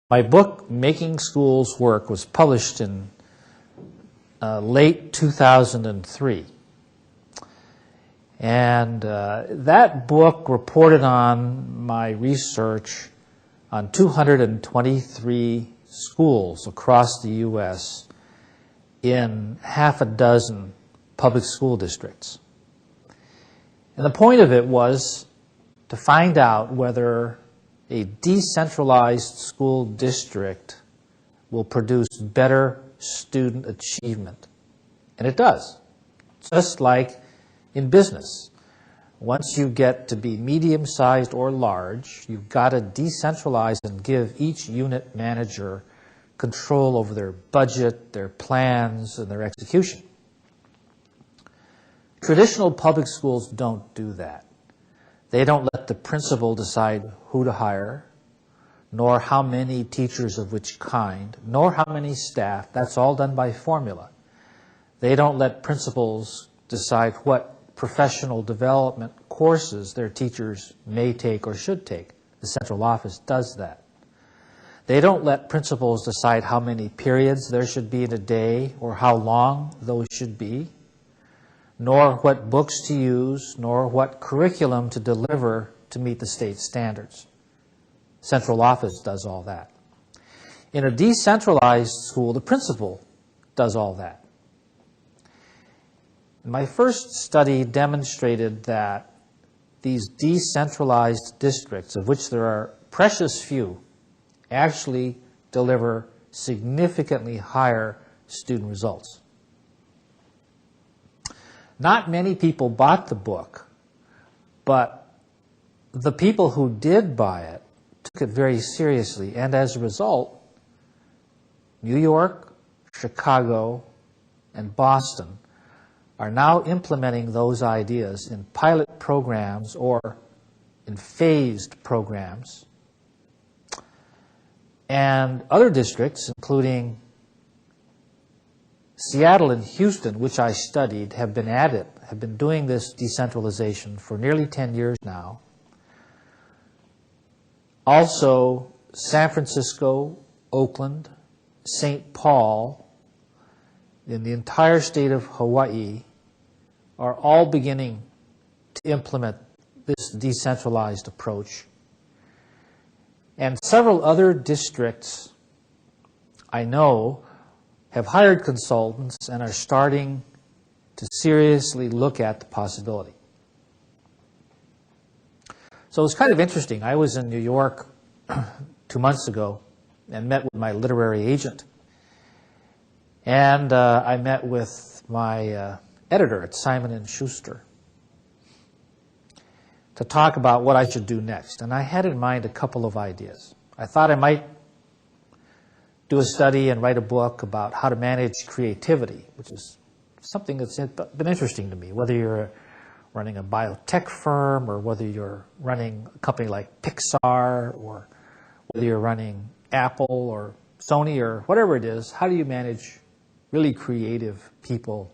My book, Making Schools Work, was published in late 2003. And that book reported on my research on 223 schools across the U.S. in half a dozen public school districts. And the point of it was to find out whether a decentralized school district will produce better student achievement. And it does, just like in business. Once you get to be medium-sized or large, you've got to decentralize and give each unit manager control over their budget, their plans, and their execution. Traditional public schools don't do that. They don't let the principal decide who to hire, nor how many teachers of which kind, nor how many staff. That's all done by formula. They don't let principals decide what professional development courses their teachers may take or should take. The central office does that. They don't let principals decide how many periods there should be in a day or how long those should be, nor what books to use, nor what curriculum to deliver to meet the state standards. Central office does all that. In a decentralized school, the principal does all that. My first study demonstrated that these decentralized districts, of which there are precious few, actually deliver significantly higher student results. Not many people bought the book, but the people who did buy it took it very seriously, and as a result, New York, Chicago, and Boston are now implementing those ideas in pilot programs or in phased programs. And other districts, including Seattle and Houston, which I studied, have been at it, have been doing this decentralization for nearly 10 years now. Also, San Francisco, Oakland, St. Paul, in the entire state of Hawaii, are all beginning to implement this decentralized approach. And several other districts I know have hired consultants and are starting to seriously look at the possibility. So it's kind of interesting. I was in New York 2 months ago and met with my literary agent. And I met with my editor at Simon & Schuster to talk about what I should do next. And I had in mind a couple of ideas. I thought I might do a study and write a book about how to manage creativity, which is something that's been interesting to me, whether you're running a biotech firm or whether you're running a company like Pixar or whether you're running Apple or Sony or whatever it is. How do you manage really creative people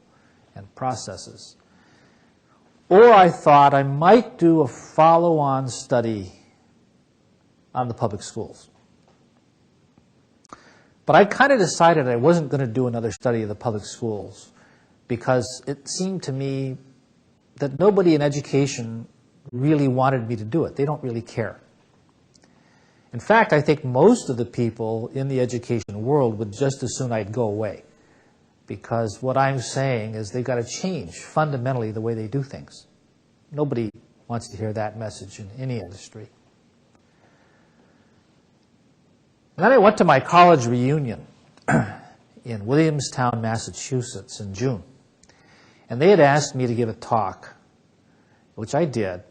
and processes? Or I thought I might do a follow-on study on the public schools. But I kind of decided I wasn't going to do another study of the public schools because it seemed to me that nobody in education really wanted me to do it. They don't really care. In fact, I think most of the people in the education world would just as soon I'd go away, because what I'm saying is they've got to change fundamentally the way they do things. Nobody wants to hear that message in any industry. And then I went to my college reunion in Williamstown, Massachusetts in June. And they had asked me to give a talk, which I did.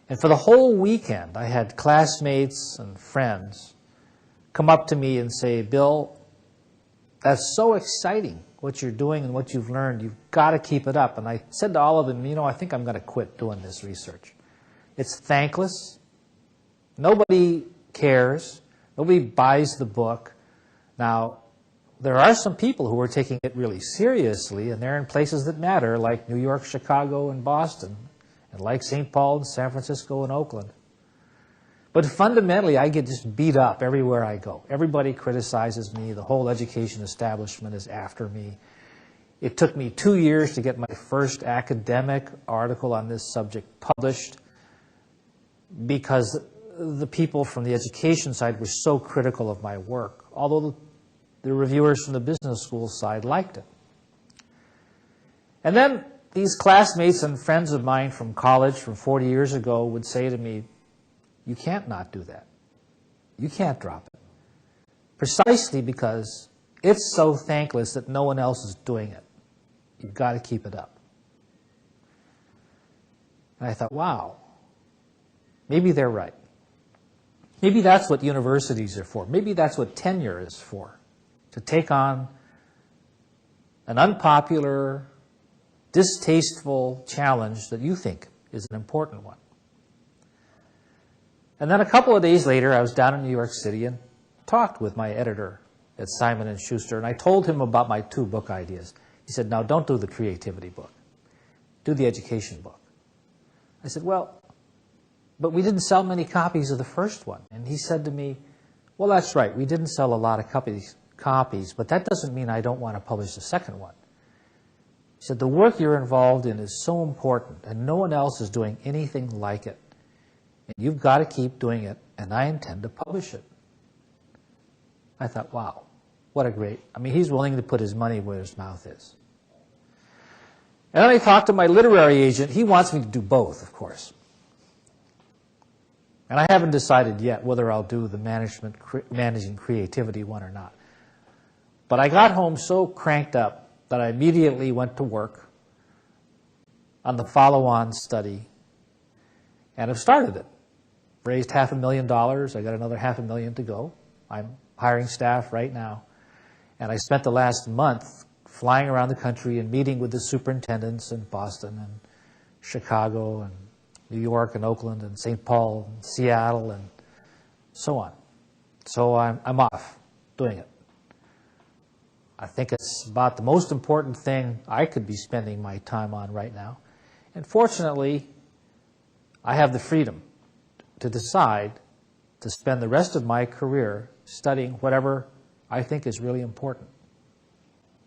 And for the whole weekend, I had classmates and friends come up to me and say, "Bill, that's so exciting, what you're doing and what you've learned. You've got to keep it up." And I said to all of them, I think I'm going to quit doing this research. It's thankless. Nobody cares. Nobody buys the book. Now, there are some people who are taking it really seriously, and they're in places that matter, like New York, Chicago, and Boston, and like St. Paul and San Francisco and Oakland. But fundamentally, I get just beat up everywhere I go. Everybody criticizes me. The whole education establishment is after me. It took me 2 years to get my first academic article on this subject published because the people from the education side were so critical of my work, although the reviewers from the business school side liked it. And then these classmates and friends of mine from college from 40 years ago would say to me, you can't not do that. You can't drop it. Precisely because it's so thankless that no one else is doing it. You've got to keep it up. And I thought, wow, maybe they're right. Maybe that's what universities are for. Maybe that's what tenure is for, to take on an unpopular, distasteful challenge that you think is an important one. And then a couple of days later, I was down in New York City and talked with my editor at Simon & Schuster, and I told him about my 2 book ideas. He said, now don't do the creativity book. Do the education book. I said, well, but we didn't sell many copies of the first one. And he said to me, well, that's right. We didn't sell a lot of copies, but that doesn't mean I don't want to publish the second one. He said, the work you're involved in is so important, and no one else is doing anything like it. And you've got to keep doing it, and I intend to publish it. I thought, wow, what a great, he's willing to put his money where his mouth is. And then I talked to my literary agent. He wants me to do both, of course. And I haven't decided yet whether I'll do the managing creativity one or not. But I got home so cranked up that I immediately went to work on the follow-on study and have started it. Raised $500,000. I got another $500,000 to go. I'm hiring staff right now. And I spent the last month flying around the country and meeting with the superintendents in Boston and Chicago and New York and Oakland and St. Paul and Seattle and so on. So I'm off doing it. I think it's about the most important thing I could be spending my time on right now. And fortunately, I have the freedom to decide to spend the rest of my career studying whatever I think is really important.